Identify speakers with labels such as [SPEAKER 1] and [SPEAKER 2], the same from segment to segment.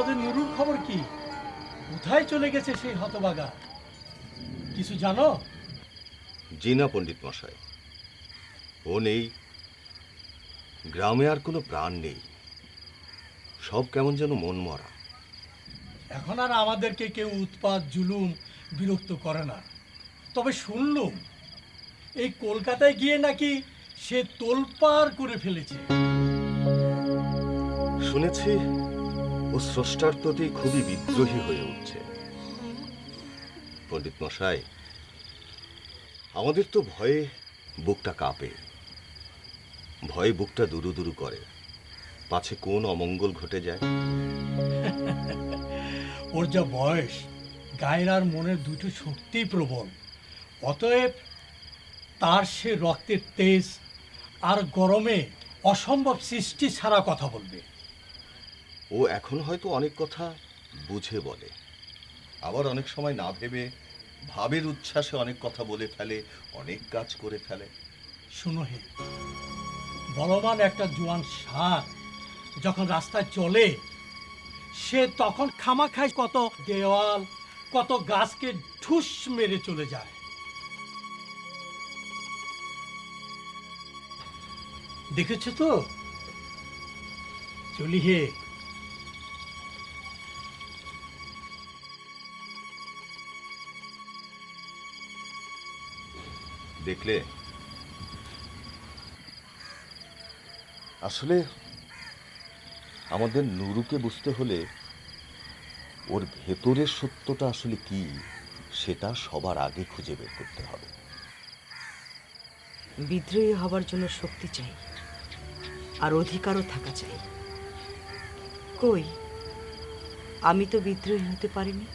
[SPEAKER 1] আমাদের নুরুর খবর কি? কোথায় চলে গেছে সেই হতভাগা? কিছু জানো?
[SPEAKER 2] জি না পণ্ডিত মশাই, ও নেই। গ্রামে আর কোনো প্রাণ নেই, সব কেমন যেন মন মরা।
[SPEAKER 1] এখন আর আমাদেরকে কেউ উৎপাত জুলুম বিরক্ত করে না। তবে শুনলুম এই কলকাতায় গিয়ে নাকি সে তোলপাড় করে ফেলেছে।
[SPEAKER 2] শুনেছি ও স্রষ্টার প্রতি খুবই বিদ্রোহী হয়ে উঠছে। পণ্ডিত মশাই, আমাদের তো ভয়ে বুকটা কাঁপে, ভয়ে বুকটা দুরু দুরু করে, পাছে কোন অমঙ্গল ঘটে যায়।
[SPEAKER 1] ওর যা বয়স, গায়ের আর মনের দুটো শক্তি প্রবল। অতএব তার সে রক্তের তেজ আর গরমে অসম্ভব সৃষ্টি ছাড়া কথা বলবে।
[SPEAKER 2] ও এখন হয়তো অনেক কথা বুঝে বলে, আবার অনেক সময় না ভেবে ভাবের উচ্ছ্বাসে অনেক কথা বলে ফেলে, অনেক কাজ করে ফেলে।
[SPEAKER 1] শুনো হে, বলবান একটা জোয়ান ষাঁড় যখন রাস্তায় চলে, সে তখন খামাখায় কত দেওয়াল, কত গাছকে ঠুস মেরে চলে যায়। দেখেছো তো? চলি হে।
[SPEAKER 2] দেখলে, আসলে আমাদের নুরুকে বুঝতে হলে ওর ভেতরের সত্যটা আসলে কি সেটা সবার আগে খুঁজে বের করতে হবে।
[SPEAKER 3] বিদ্রোহী হবার জন্য শক্তি চাই, আর অধিকারও থাকা চাই। কই, আমি তো বিদ্রোহী হতে পারিনি,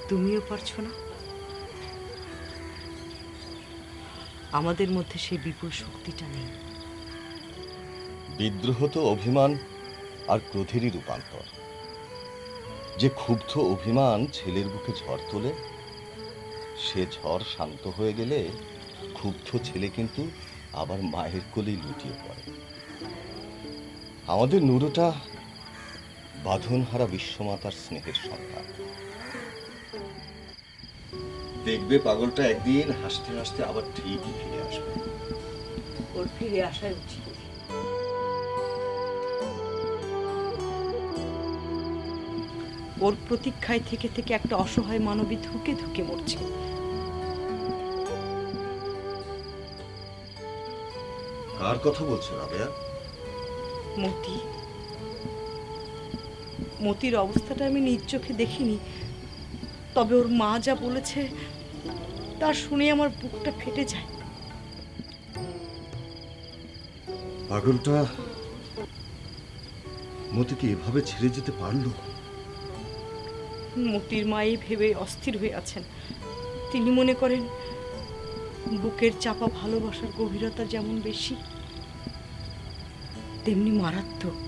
[SPEAKER 3] তুমিও পারছো না। আমাদের মধ্যে সেই বিপুল শক্তিটা নেই।
[SPEAKER 2] বিদ্রোহ তো অভিমান আর ক্রোধেরই রূপান্তর। যে ক্ষুব্ধ অভিমান ছেলের বুকে ঝড় তোলে, সে ঝড় শান্ত হয়ে গেলে ক্ষুব্ধ ছেলে কিন্তু আবার মায়ের কোলেই লুটিয়ে পড়ে। আমাদের নুরুটা বাঁধনহারা বিশ্বমাতার স্নেহের সন্তান। দেখবে পাগলটা একদিন হাসতে হাসতে আবার ঠিকই ফিরে আসবে।
[SPEAKER 3] ওর ফিরে আসাই উচিত। ওর প্রতীক্ষায় থেকে থেকে একটা অসহায় মানবী ধুকে ধুকে মরছে।
[SPEAKER 2] কার কথা বলছো রাবেয়া?
[SPEAKER 3] মতি, মতির অবস্থাটা আমি নিজ চোখে দেখিনি, তবে ওর মা যা বলেছে তা শুনে আমার বুকটা ফেটে যায়।
[SPEAKER 2] পাগলটা মতিকে এভাবে ছেড়ে যেতে পারলো?
[SPEAKER 3] মতির মা এই ভেবে অস্থির হয়ে আছেন। তিনি মনে করেন বুকের চাপা ভালোবাসার গভীরতা যেমন বেশি, তেমনি মারাত্মক।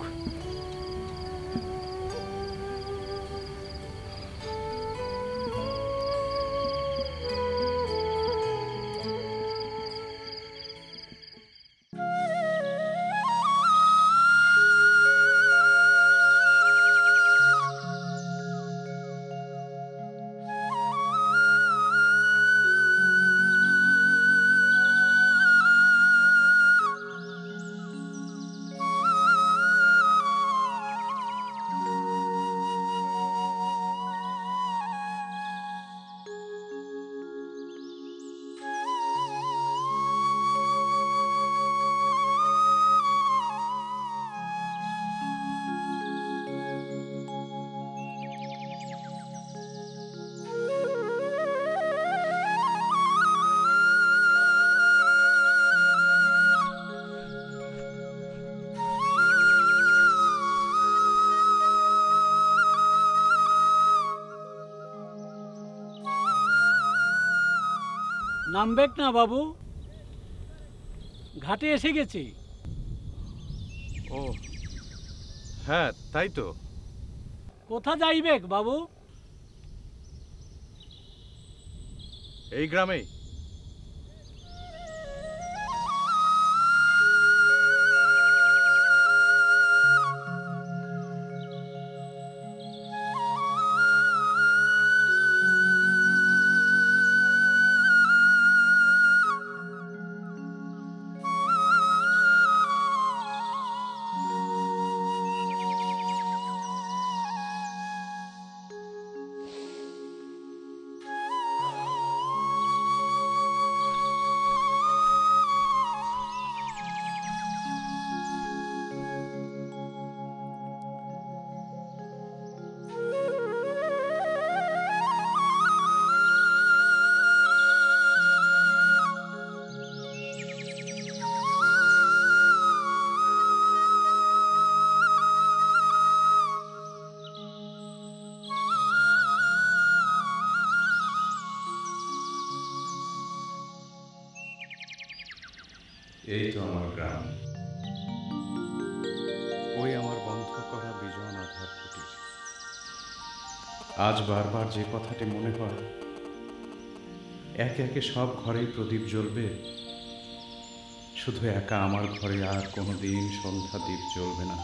[SPEAKER 1] নামবেক না বাবু, ঘাটে এসে গেছি।
[SPEAKER 4] ও হ্যাঁ, তাই তো।
[SPEAKER 1] কোথা যাইবেক বাবু?
[SPEAKER 4] এই গ্রামেই।
[SPEAKER 5] এই তো আমার গ্রাম, ওই আমার বন্ধ করা বিজন আধার কুটির। আজ বারবার যে কথাটি মনে হয়, একে একে সব ঘরেই প্রদীপ জ্বলবে, শুধু একা আমার ঘরে আর কোনোদিন সন্ধ্যা দ্বীপ জ্বলবে না।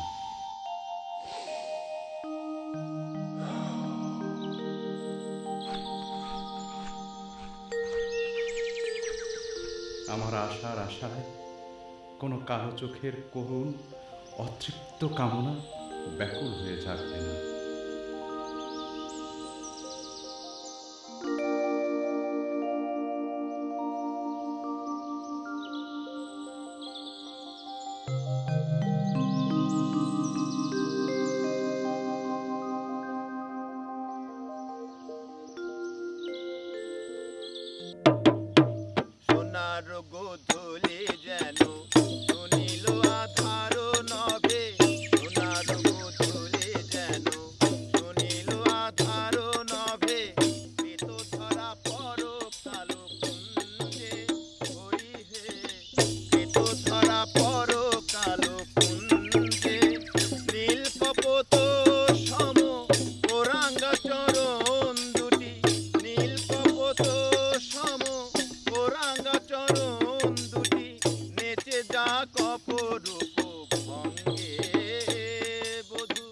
[SPEAKER 5] আমার আশার আশায় কোনো কালো চোখের করুণ অতৃপ্ত কামনা ব্যাকুল হয়ে জাগবে না।
[SPEAKER 6] সোনার গোধূলি যেন সুনীল আধার নভে, সোনার গোধূলি যেন সুনীল আধার নভে, পিত ধরা পর কালো কুঞ্জে হরি হে, পিত ধরা পর কালো কুঞ্জে, নীল কপোত সম ওরাঙ্গা চরণ দুটি, নীল কপোত সম ওরাঙ্গা চরণ দুটি, নেচে যা কপরূপ ভঙ্গে বধূ,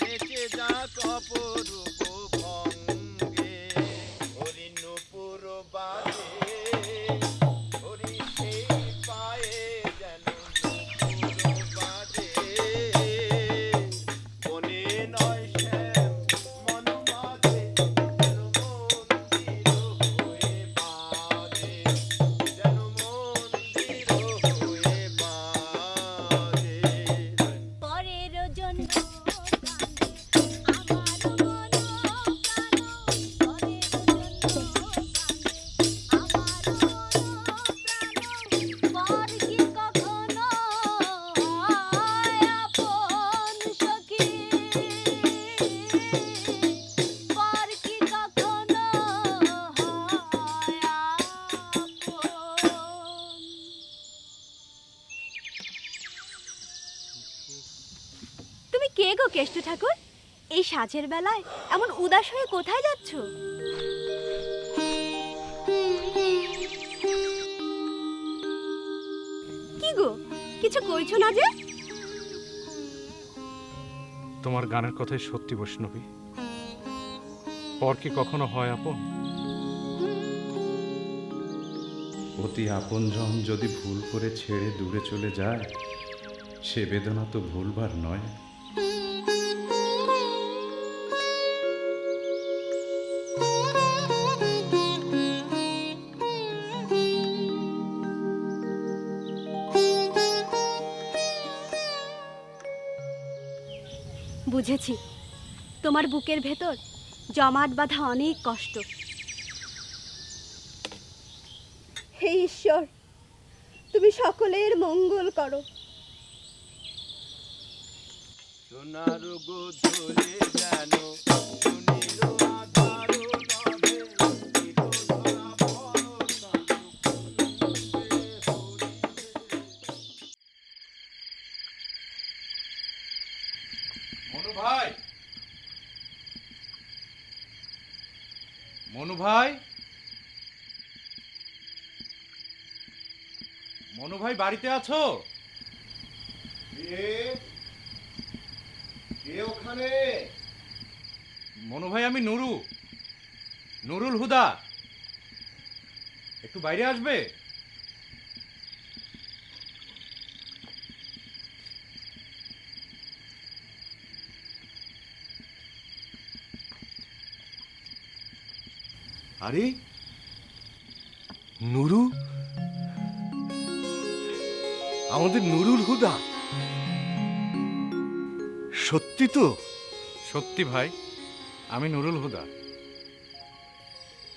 [SPEAKER 6] নেচে যা কপরূপ ভঙ্গে, হরি নূপুর বাজে, হরি সেই পায়ে যেন নূপুর বাজে, বনে নয় শ্যাম মন মাঝে, যেন মন্দির হয়ে বাজে, যেন মন্দির হয়ে বাজে।
[SPEAKER 7] পরের জন্য কাঁদে আমার মন প্রাণ, পরের জন্য কাঁদে আমার মন প্রাণ, পর কি কখনো হয় আপন সখী, পর কি কখনো হয় আপন। তুমি কে গো কেষ্ট ঠাকুর? এই সাজের বেলায় এমন উদাস হয়ে কোথায় যাচ্ছ? কি গো, কিছু কইছো না যে?
[SPEAKER 4] তোমার গানের কথাই সত্যি বৈষ্ণবী, পর কি কখনো হয় আপন?
[SPEAKER 5] অতি আপনজন যদি ভুল করে ছেড়ে দূরে চলে যায়, সে বেদনা তো ভুলবার নয়।
[SPEAKER 7] বুঝেছি, তোমার বুকের ভেতর জমাট বাঁধা অনেক কষ্ট। হে ঈশ্বর, তুমি সকলের মঙ্গল করো।
[SPEAKER 6] সোনার গোধূলি যেন সুনীল আধার নভে, পিত ধরা পর কালো কুঞ্জে হরি হে।
[SPEAKER 4] মনু ভাই, মনু ভাই, মনু ভাই বাড়িতে আছো?
[SPEAKER 2] কে ওখানে?
[SPEAKER 4] মনু ভাই, আমি নুরু, নুরুল হুদা, একটু বাইরে আসবে?
[SPEAKER 2] আরে নুরু, আমাদের নুরুল হুদা, সত্যি তো?
[SPEAKER 4] সত্যি ভাই, আমি নুরুল হুদা।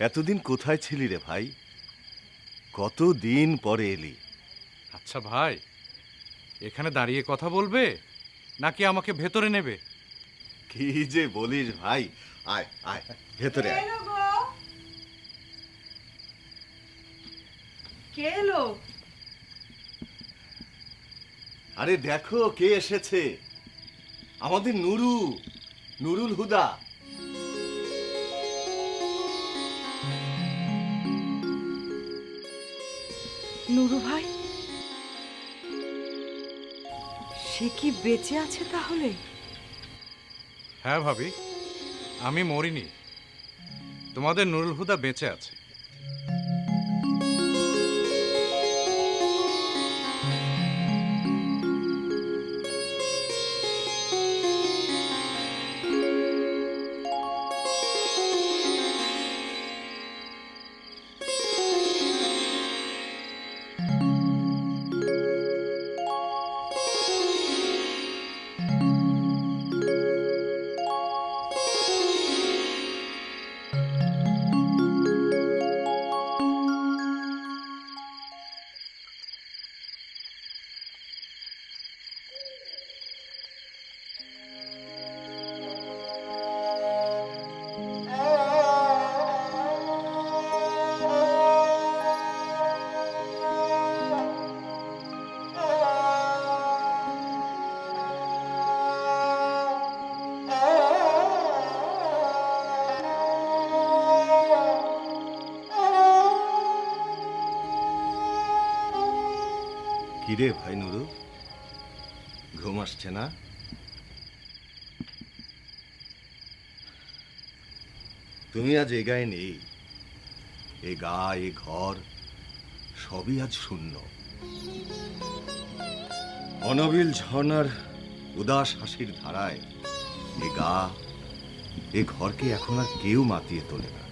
[SPEAKER 2] এতদিন কোথায় ছিলি রে ভাই? কতদিন পরে এলি।
[SPEAKER 4] আচ্ছা ভাই, এখানে দাঁড়িয়ে কথা বলবে নাকি আমাকে ভেতরে নেবে?
[SPEAKER 2] কি যে বলিস ভাই, আয় আয় ভেতরে আয়।
[SPEAKER 3] কে এলো?
[SPEAKER 2] আরে দেখো কে এসেছে, আমাদের নুরু, নুরুল হুদা।
[SPEAKER 3] নুরু ভাই, সে কি বেঁচে আছে তাহলে?
[SPEAKER 4] হ্যাঁ ভাবি, আমি মরিনি, তোমাদের নুরুল হুদা বেঁচে আছে।
[SPEAKER 2] কিরে ভাই নুরু, ঘুম আসছে না? তুমি আজ এ গায়ে নেই, এ গা এ ঘর সবই আজ শূন্য। অনবিল ঝর্ণার উদাস হাসির ধারায় এ গা এ ঘরকে এখন আর কেউ মাতিয়ে তোলে না।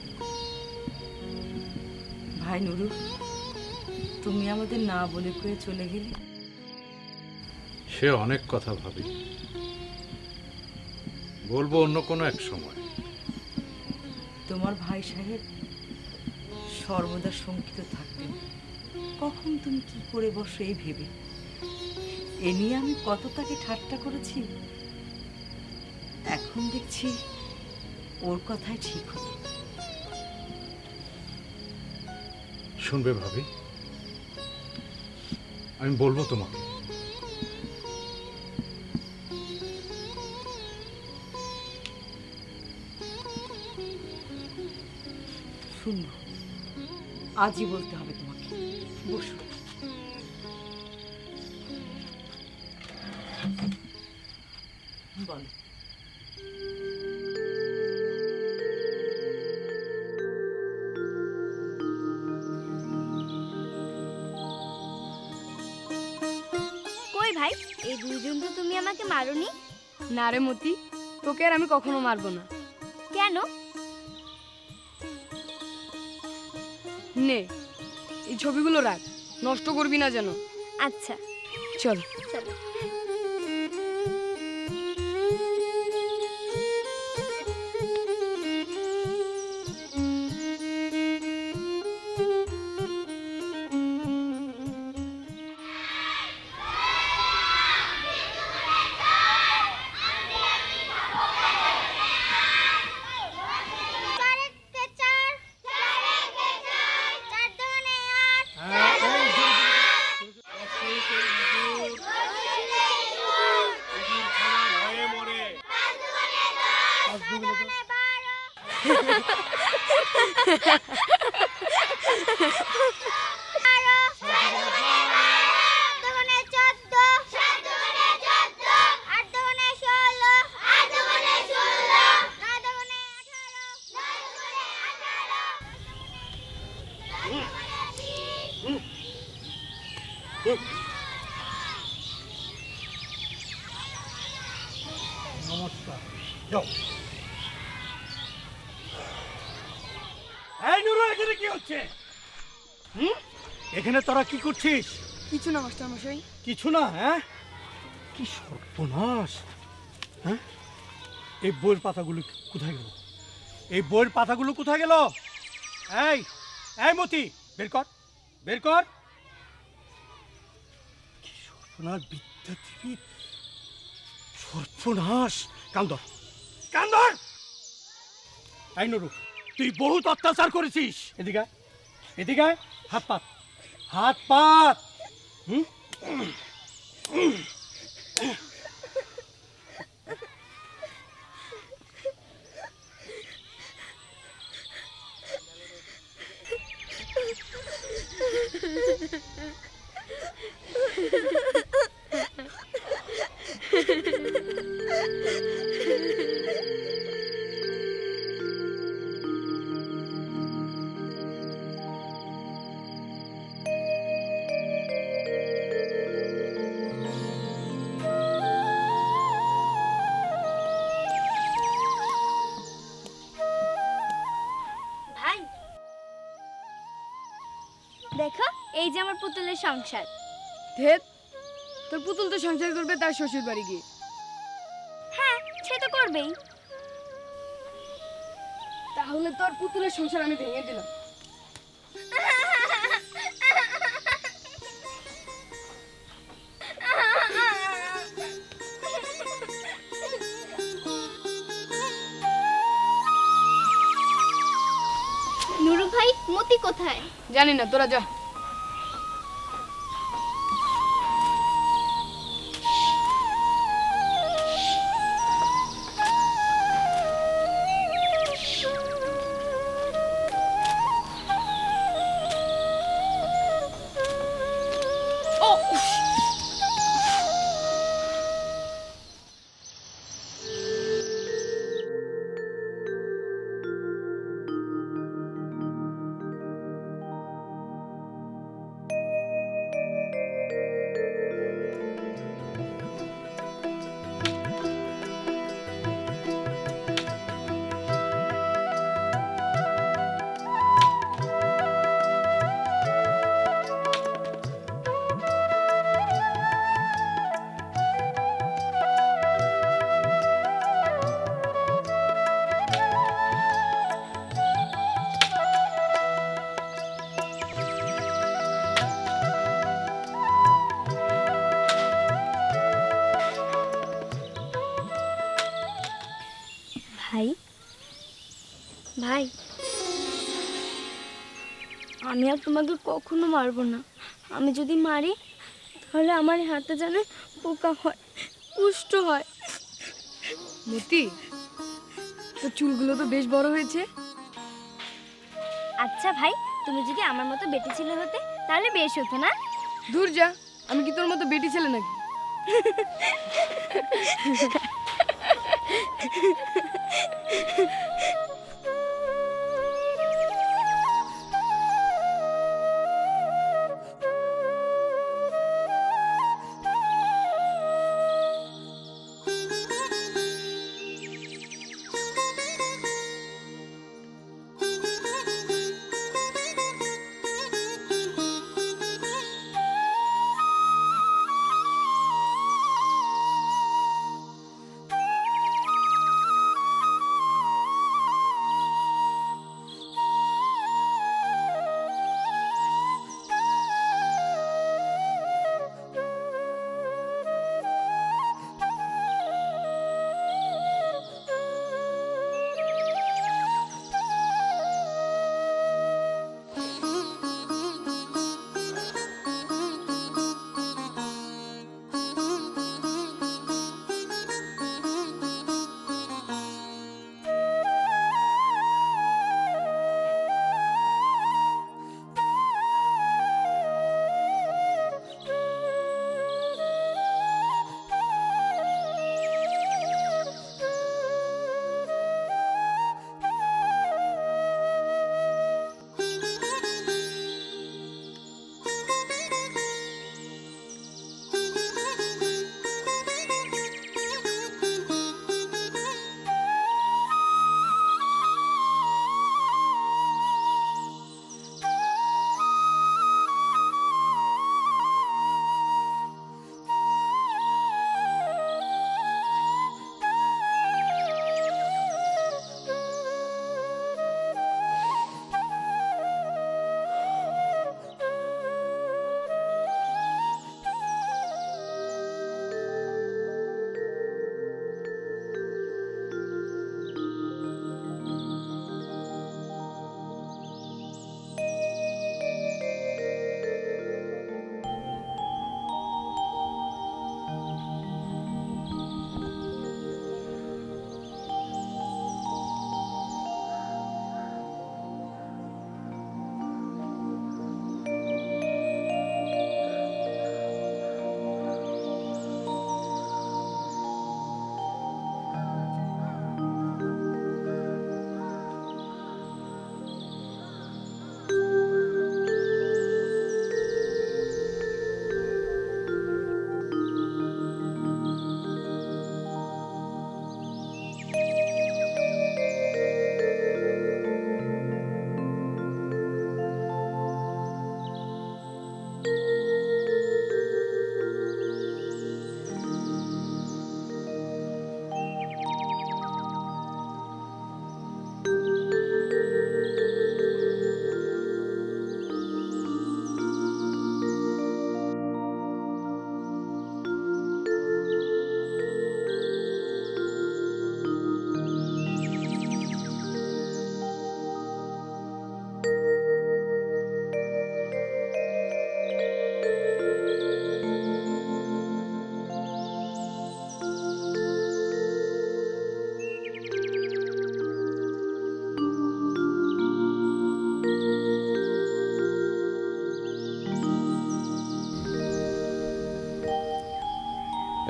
[SPEAKER 3] ভাই নুরু, তুমি আমাদের না বলে কয়ে চলে গেলে।
[SPEAKER 4] সে অনেক কথা ভাবি, বলবো অন্য কোনো এক সময়।
[SPEAKER 3] তোমার ভাই সাহেব সর্বদা শঙ্কিত থাকতেন, কখন তুমি কি করে বসো এই ভেবে। এ নিয়ে আমি কত তাকে ঠাট্টা করেছি, এখন দেখছি ওর কথাই ঠিক হলো।
[SPEAKER 4] শুনবে ভাবি, আমি বলবো তোমাকে।
[SPEAKER 3] শুনবো, আজই বলতে হবে তোমাকে। বসো। বলো।
[SPEAKER 7] কই ভাই, এই দুইজন তো তুমি আমাকে মারোনি।
[SPEAKER 8] না রে মতি, তোকে আর আমি কখনো মারবো না।
[SPEAKER 7] কেন?
[SPEAKER 8] নে, এই ছবিগুলো রাখ, নষ্ট করবি না যেন।
[SPEAKER 7] আচ্ছা
[SPEAKER 8] চল।
[SPEAKER 7] চলো।
[SPEAKER 1] নমস্কার। যাও। এই নুরু, এখানে কি হচ্ছে? এখানে তোরা কি করছিস?
[SPEAKER 8] কিছু না মাস্টার মশাই।
[SPEAKER 1] কিছু না? হ্যাঁ, কি সর্বনাশ! হ্যাঁ, এই বইয়ের পাতাগুলো কোথায় গেল? এই বইয়ের পাতাগুলো কোথায় গেল? এই এই মতি, বের কর, বের কর। কি সর্বনাশ! বিদ্যাদেবী, সর্বনাশ! কান্দর, কান্দর! এই নুরু, তুই বহুত অত্যাচার করেছিস। এদিকে আয়, এদিকে আয়, হাত পাত, হাত পাত।
[SPEAKER 7] ভাই দেখো এই যে আমার পুতুলের সংসার।
[SPEAKER 8] ধেত, তোর পুতুল তো সংসার করবে তার শ্বশুর বাড়ি গিয়ে।
[SPEAKER 7] হ্যাঁ সে তো করবেই।
[SPEAKER 8] তাহলে তোর পুতুলের সংসার আমি ভেঙে দিলাম।
[SPEAKER 7] নুরু ভাই মতি কোথায়?
[SPEAKER 8] জানি না, তোরা যা।
[SPEAKER 7] ভাই ভাই আমি আর তোমাকে কখনো মারবো না। আমি যদি মারি তাহলে আমার হাতে যেন পোকা হয়, কুষ্ঠ হয়।
[SPEAKER 8] মতি, তোর চুলগুলো তো বেশ বড় হয়েছে।
[SPEAKER 7] আচ্ছা ভাই, তুমি যদি আমার মতো বেটি ছেলে হতে তাহলে বেশ হতো না?
[SPEAKER 8] দূর যা, আমি কি তোর মতো বেটি ছেলে নাকি?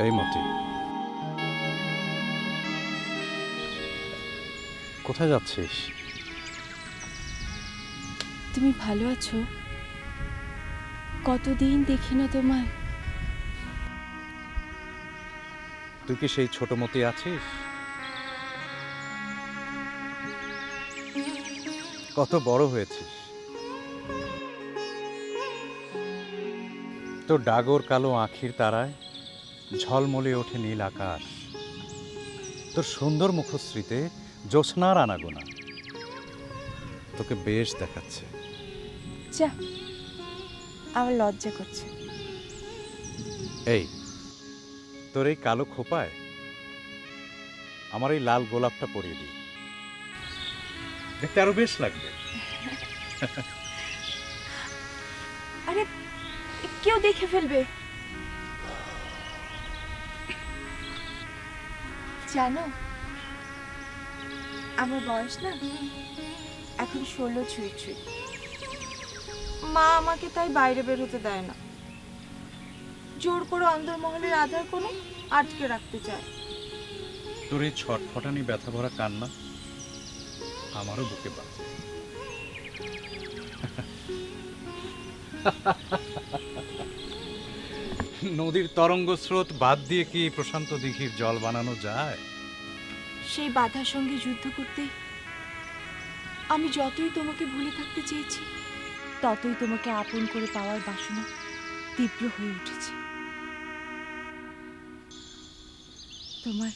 [SPEAKER 5] এই মতি, কোথায় যাচ্ছিস?
[SPEAKER 7] তুমি ভালো আছো? কতদিন দেখি না তোমায়।
[SPEAKER 5] তুই কি সেই ছোট মতি আছিস? কত বড় হয়েছিস। তোর ডাগর কালো আঁখির তারায় ঝলমলে ওঠে নীল আকাশ। তোর সুন্দর মুখশ্রীতে জ্যোৎস্নার আনাগোনা। তোকে বেশ দেখাচ্ছে।
[SPEAKER 7] যা, আমার লজ্জা করছে।
[SPEAKER 5] এই, তোর এই কালো খোপায় আমার এই লাল গোলাপটা পরিয়ে দিই, দেখতে আরো বেশ লাগবে।
[SPEAKER 7] আরে কেউ দেখে ফেলবে। জানো, আমার বয়স না এখন 16 ছুঁই ছুঁই। মা আমাকে তাই বাইরে বের হতে দেয় না, জোর করে অন্দরমহলের আধার কোনো আটকে রাখতে চায়।
[SPEAKER 5] তোর এই ছটফটানি ব্যথা ভরা কান্না আমারও বুকে বাজে। নদীর তরঙ্গ স্রোত বাদ দিয়ে কি প্রশান্ত দিঘির জল বানানো যায়?
[SPEAKER 7] সেই বাধার সঙ্গে যুদ্ধ করতে আমি যতই তোমাকে ভুলে থাকতে চেয়েছি, ততই তোমাকে আপন করে পাওয়ার বাসনা তীব্র হয়ে উঠেছে। তোমার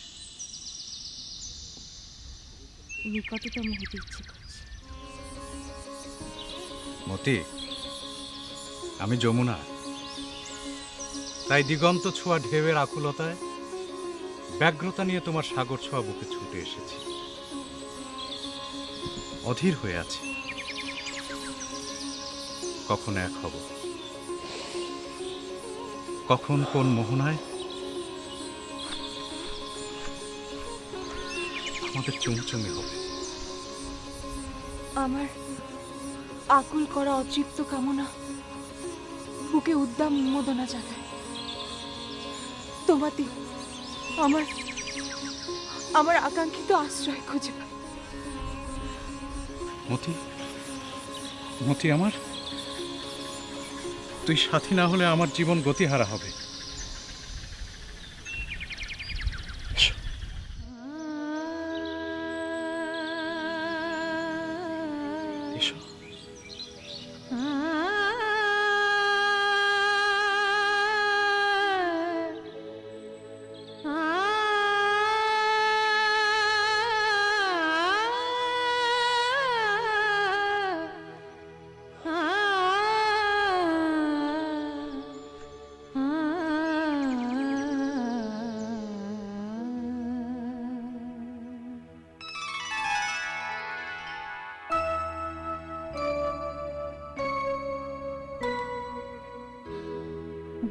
[SPEAKER 7] নিকটতম হতে ইচ্ছে করছে।
[SPEAKER 5] মতি, আমি যমুনা, তাই দিগন্ত ছোঁয়া ঢেউয়ের আকুলতায় ব্যগ্রতা নিয়ে তোমার সাগর ছোঁয়া বুকে ছুটে এসেছি। অধীর হয়ে আছি, কখন এক হব, কখন কোন মোহনায় আমাদের চুমচুমি হবে।
[SPEAKER 7] আমার আকুল করা অতৃপ্ত কামনা বুকে উদ্দাম উন্মোদনা জাগায়। তোমাতে আমার আকাঙ্ক্ষিত আশ্রয় খুঁজে পাই।
[SPEAKER 5] মতি, মতি আমার, তুই সাথী না হলে আমার জীবন গতিহারা হবে। এসো।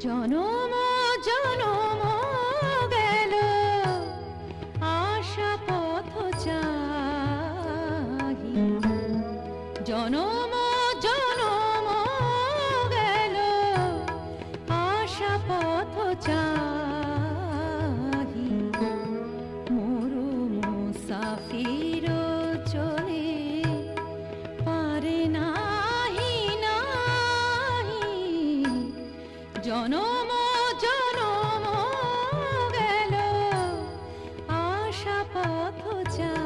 [SPEAKER 9] জনম জনম গেল আশা পথ চাহি, জনম জনম গেল আশা পথ চাহি, মরু মুসাফির চলে পারে নাহি নাহি, জনম জনম গেল আশা পথ চাহি।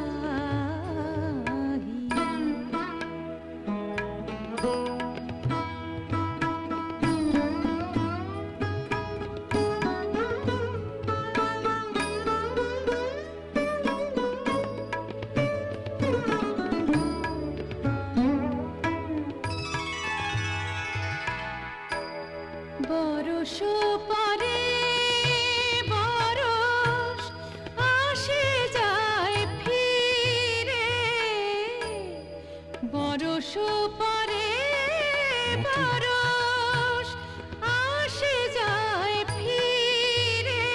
[SPEAKER 9] বরষ পরে বরষ আসে যায় ফিরে, বরষ পরে বরষ আসে যায় ফিরে,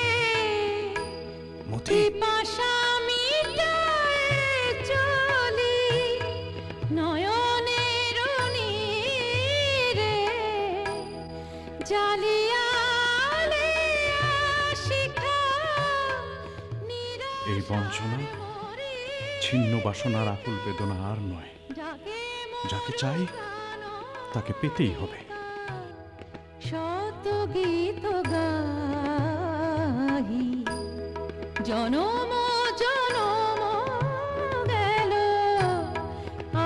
[SPEAKER 9] পিপাসা মিটায় চলি নয়নের নীরে, জালিয়ালে শিখা
[SPEAKER 5] বাসনা, ছিন্ন বাসনার আকুল বেদনা আর নয়। যাকে চাই তাকে পেতেই হবে।
[SPEAKER 9] শত গীত গাহি জনম জনম গেল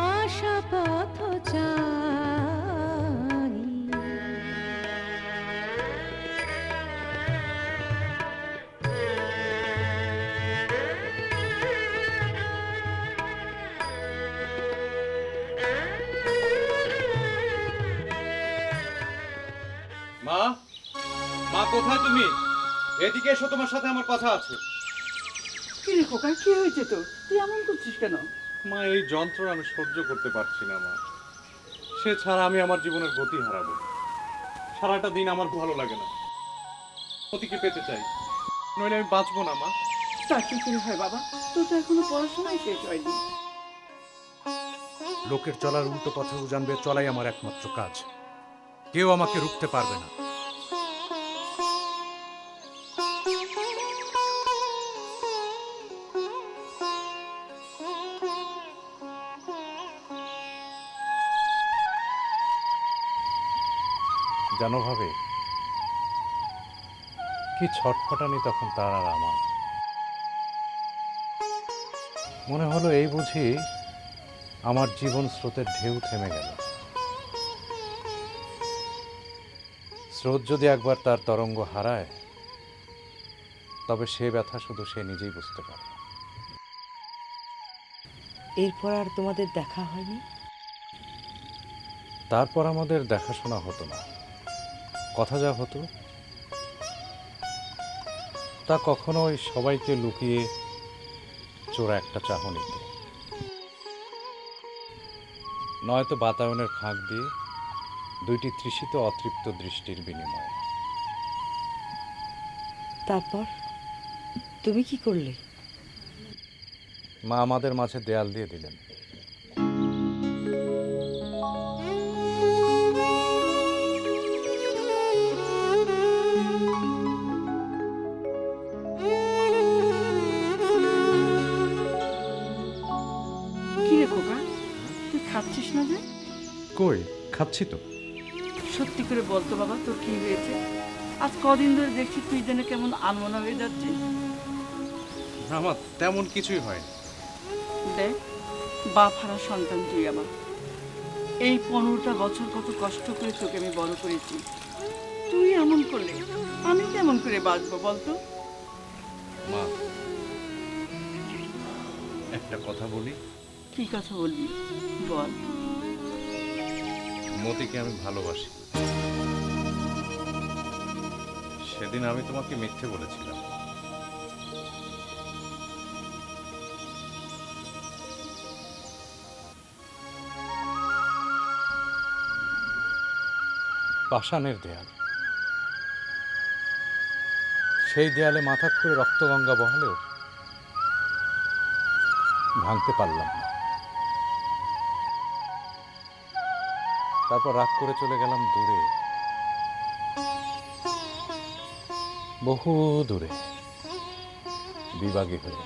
[SPEAKER 9] আশা পথ চাহি।
[SPEAKER 4] মা, মা কোথায় তুমি? এদিকে এসো, তোমার সাথে আমার কথা আছে।
[SPEAKER 3] কি রে খোকা, কি হয়েছে তোর? তুই এমন করছিস কেন?
[SPEAKER 4] মা, এই যন্ত্রণা আমি সহ্য করতে পারছি না মা। সে ছাড়া আমি আমার জীবনের গতি হারাবো। সারাটা দিন আমার ভালো লাগে না। মতিকে পেতে চাই, নইলে আমি বাঁচবো না মা।
[SPEAKER 3] তা কি করে হয় বাবা? তোর তো এখনো পড়াশোনাই শেষ হয়নি।
[SPEAKER 5] লোকের চলার উল্টো পথে জানবে চলাই আমার একমাত্র কাজ। কেউ আমাকে রুখতে পারবে না। জানো ভাবে কি ছটফটানি তখন তার আর আমার। মনে হলো এই বুঝি আমার জীবন স্রোতের ঢেউ থেমে গেল। স্রোত যদি একবার তার তরঙ্গ হারায়, তবে সে ব্যথা শুধু সে নিজেই বুঝতে পারে।
[SPEAKER 3] এরপর আর তোমাদের দেখা হয়নি?
[SPEAKER 5] তারপর আমাদের দেখাশোনা হতো না। কথা যা হতো তা কখনো ওই সবাইকে লুকিয়ে চোরা একটা চাহনিতে, নয়তো বাতায়নের ফাঁক দিয়ে দুইটি তৃষিত অতৃপ্ত দৃষ্টির বিনিময়ে।
[SPEAKER 3] তারপর তুমি কি করলে?
[SPEAKER 5] মা আমাদের মাঝে দেয়াল দিয়ে দিলেন।
[SPEAKER 3] কি রে খোকা, তুই খাচ্ছিস না যে?
[SPEAKER 5] কই, খাচ্ছি তো।
[SPEAKER 3] সত্যি করে বলতো বাবা, তোর কি হয়েছে? আজ কদিন ধরে দেখছি তুই যেন কেমন আনমনা হয়ে যাচ্ছিস।
[SPEAKER 5] আমার তেমন কিছুই হয়নি।
[SPEAKER 3] দেখ, বাপ হারা সন্তান তুই আমার। এই 15টা বছর কত কষ্ট করে তোকে আমি বড় করেছি। তুই এমন করলে আমি কেমন করে বাঁচবো বলতো?
[SPEAKER 5] মা, একটা কথা বলি।
[SPEAKER 3] কি কথা বলবি বল।
[SPEAKER 5] মতিকে আমি ভালোবাসি। সেদিন আমি তোমাকে মিথ্যে বলেছিলাম। পাষাণের দেয়াল, সেই দেয়ালে মাথা খুঁড়ে রক্তগঙ্গা বহালেও ভাঙতে পারলাম না। তারপর রাগ করে চলে গেলাম দূরে, বহু দূরে, বিভাগী হয়ে।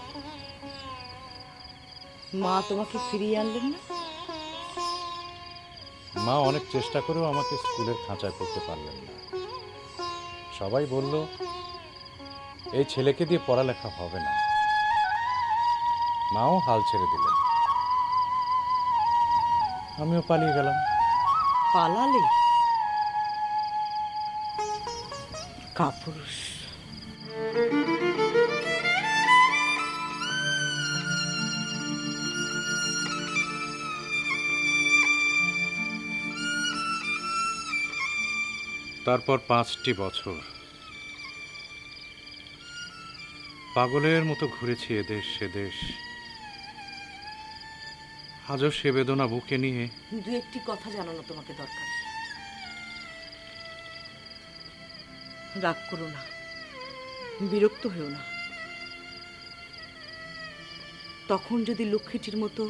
[SPEAKER 3] মা তোমাকে ফিরিয়ে আনলেন না?
[SPEAKER 5] মা অনেক চেষ্টা করেও আমাকে স্কুলের খাঁচায় পড়তে পারলেন না। সবাই বলল এই ছেলেকে দিয়ে পড়ালেখা হবে না। মাও হাল ছেড়ে দিলেন। আমিও পালিয়ে গেলাম।
[SPEAKER 3] পালালে? কাপুরুষ।
[SPEAKER 5] তারপর 5টি বছর পাগলের মতো ঘুরেছি এদেশ সেদেশ। আজও সে বেদনা বুকে নিয়ে
[SPEAKER 3] দু একটি কথা জানানো তোমাকে দরকার। রাগ করো না, বিরক্ত হয়েও না। তখন যদি লক্ষ্মীটির মতো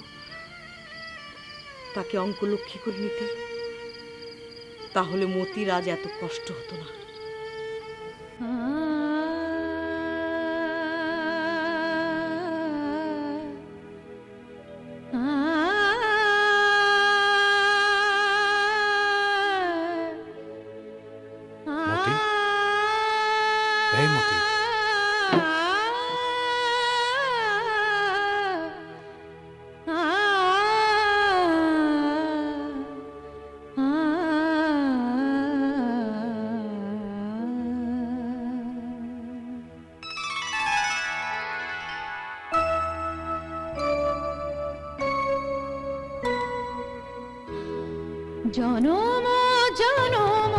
[SPEAKER 3] তাকে অঙ্কলক্ষ্মী করে নিতে, তাহলে মতির আজ এত কষ্ট হতো না।
[SPEAKER 9] জনম জনম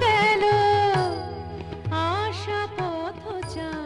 [SPEAKER 9] গেল আশা পথ চাহি।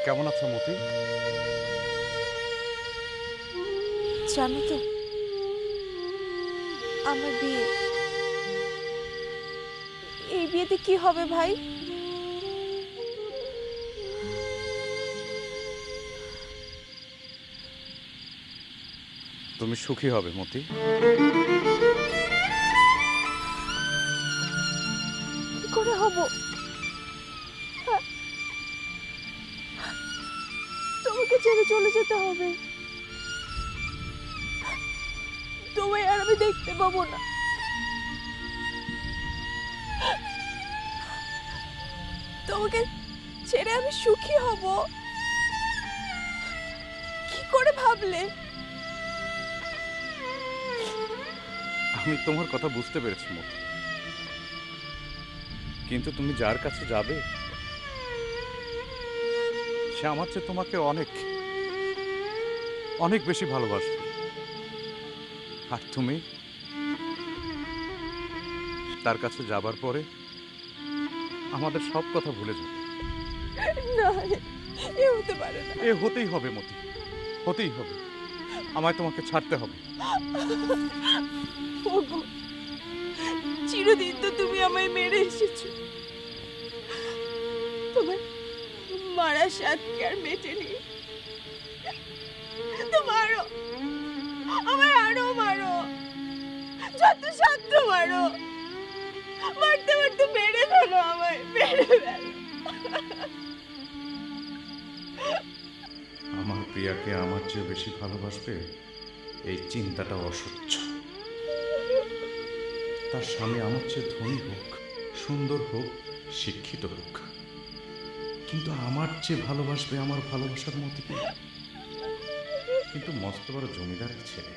[SPEAKER 5] কেমন আছো মতি?
[SPEAKER 7] জানো তো আমার বিয়ে, এই বিয়েতে কি হবে ভাই?
[SPEAKER 5] তুমি সুখী হবে মতি।
[SPEAKER 7] কি করে হব? তোমাকে ছেড়ে চলে যেতে হবে, তোমায় আর আমি দেখতে পাবো না। তোমাকে ছেড়ে আমি সুখী হব কি করে ভাবলে?
[SPEAKER 5] আমি তোমার কথা বুঝতে পেরেছি মতি, কিন্তু তুমি যার কাছে যাবে সে আমার চেয়ে তোমাকে অনেক অনেক বেশি ভালোবাসবে, আর তুমি তার কাছে যাবার পরে আমাদের সব কথা ভুলে যাবে।
[SPEAKER 7] না, এ হতে পারে না।
[SPEAKER 5] এ হতেই হবে মতি, হতেই হবে। আমায় তোমাকে ছাড়তে হবে।
[SPEAKER 7] ওগো, চিরদিন তো তুমি আমায় মেরে এসেছো, তোমার মারা স্বাদ কি আর মেটেনি? তো মারো, আমায় আরো মারো, যত সাধ্য মারো, মারতে মারতে মেরে ফেলো, আমায় মেরে ফেলো।
[SPEAKER 5] আমার প্রিয়াকে আমার চেয়ে বেশি ভালোবাসবে এই চিন্তাটা অসহ্য। তার স্বামী আমার চেয়ে ধনী হোক, সুন্দর হোক, শিক্ষিত হোক, কিন্তু আমার চেয়ে ভালোবাসবে আমার ভালোবাসার মতিকে। কিন্তু মস্ত বড় জমিদারের ছেলে,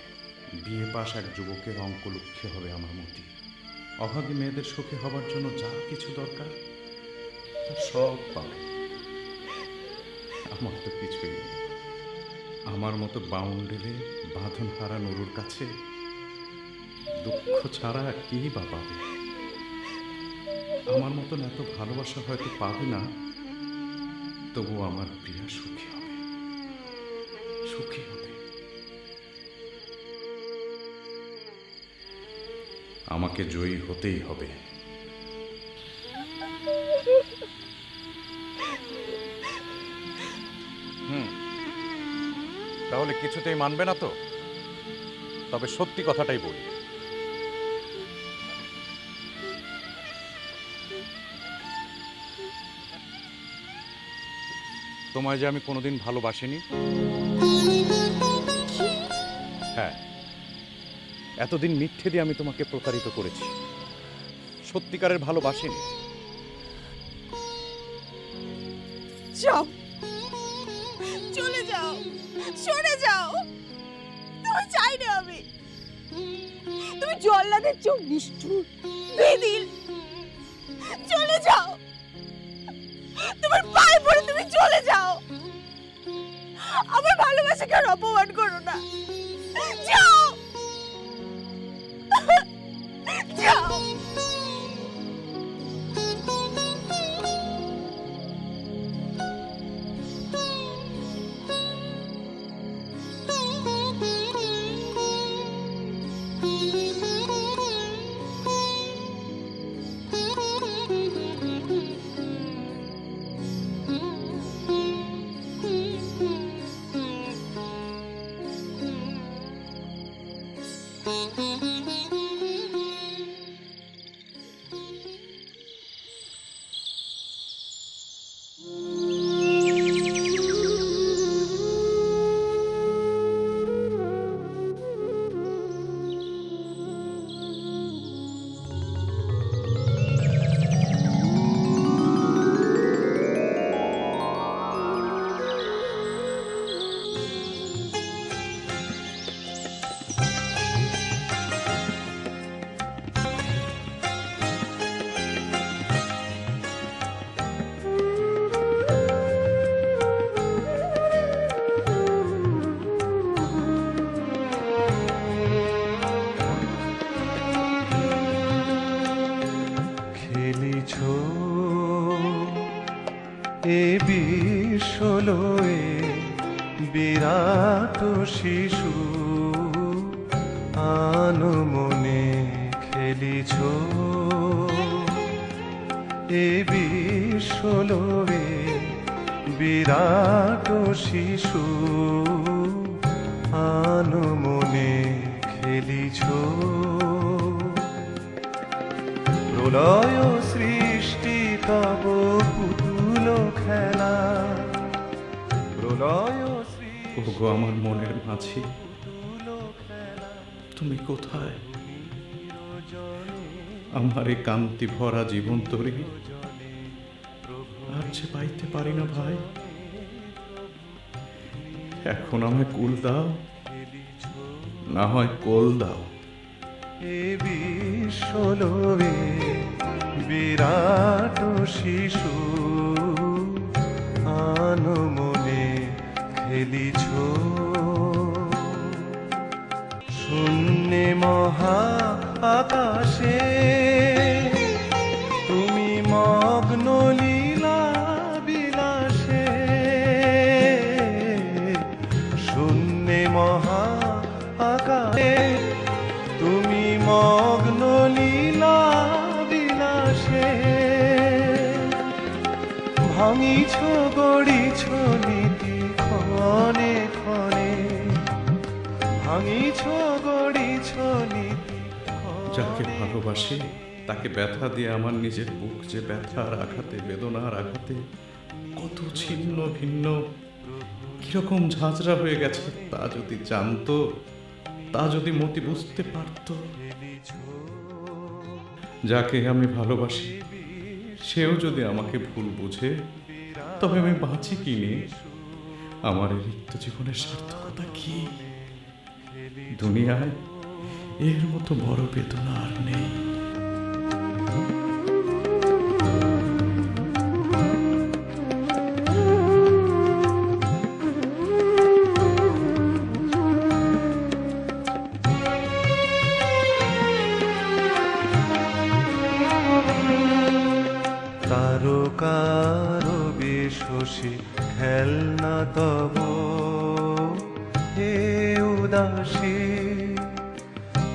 [SPEAKER 5] বিয়ে পাশ এক যুবকের অঙ্কলক্ষ্যে হবে আমার মতি। অভাগী মেয়েদের সুখে হবার জন্য যা কিছু দরকার তার সব পাবে। আমার তো কিছুই নেই। আমার মতো বাউন্ডেলে বাঁধন হারা নুরুর কাছে দুঃখ ছাড়া কি বা পাবে? আমার মতন এত ভালোবাসা হয়তো পাবে না, তবু আমার প্রিয়া সুখী হবে, সুখী হবে। আমাকে জয়ী হতেই হবে। তাহলে কিছুতেই মানবে না তো? তবে সত্যি কথাটাই বলি, তোমায় যে আমি কোনোদিন ভালোবাসিনি। হ্যাঁ, এতদিন মিথ্যে দিয়ে আমি তোমাকে প্রতারিত করেছি, সত্যিকারের ভালোবাসিনি।
[SPEAKER 7] যাও, চলে যাও, সরে যাও। তুমি চাই না আমি। তুমি জল্লাদের চোখ নিষ্ঠুর, বেদিল। চলে যাও, তোমার পায়ে পড়ে তুমি চলে যাও। আমার ভালোবাসাকে আর অপমান করো না। যাও, যাও।
[SPEAKER 6] এ বিশ্বলয়ে বিরাট শিশু আনমনে খেলিছ। এ বিশ্বলয়ে বিরাট শিশু আনমনে খেলিছ। প্রলয় সৃষ্টি তব পুতুল খেলা, প্রলয়
[SPEAKER 5] ওগো আমার মনের মাঝি, তুমি কোথায়? আমার এই কান্তি ভরা জীবন তরি আর যে পাইতে পারি না ভাই। এখন আমায় কুল দাও, না হয় কোল দাও।
[SPEAKER 6] এ বিশ্বলয়ে বিরাট শিশু আনমনে খেলিছ। শূন্যে মহা আকাশে তুমি মগ্ন লীলা বিলাসে। শূন্যে মহা আকাশে তুমি মগ্ন লীলা বিলাসে। ভাঙিছ গড়িছ নীতি ক্ষণে ক্ষণে, ভাঙিছ গড়িছ নীতি।
[SPEAKER 5] যাকে ভালোবাসি তাকে ব্যথা দিয়ে আমার নিজের বুক যে ব্যথার আঘাতে, বেদনার আঘাতে কত ছিন্ন ভিন্ন, কিরকম ঝাঁঝরা হয়ে গেছে তা যদি জানতো, তা যদি মতি বুঝতে পারত। যাকে আমি ভালোবাসি সেও যদি আমাকে ভুল বুঝে, তবে আমি বাঁচি কি নিয়ে? আমার এই রিক্ত জীবনের সার্থকতা কি? দুনিয়ায় এর মতো বড় বেদনা আর নেই।
[SPEAKER 6] তারকার বিশ্বসী খেলনা তব হে উদাসী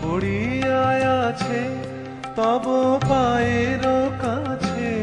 [SPEAKER 6] পড়িয়ায় আছে তব পায়ের কাছে।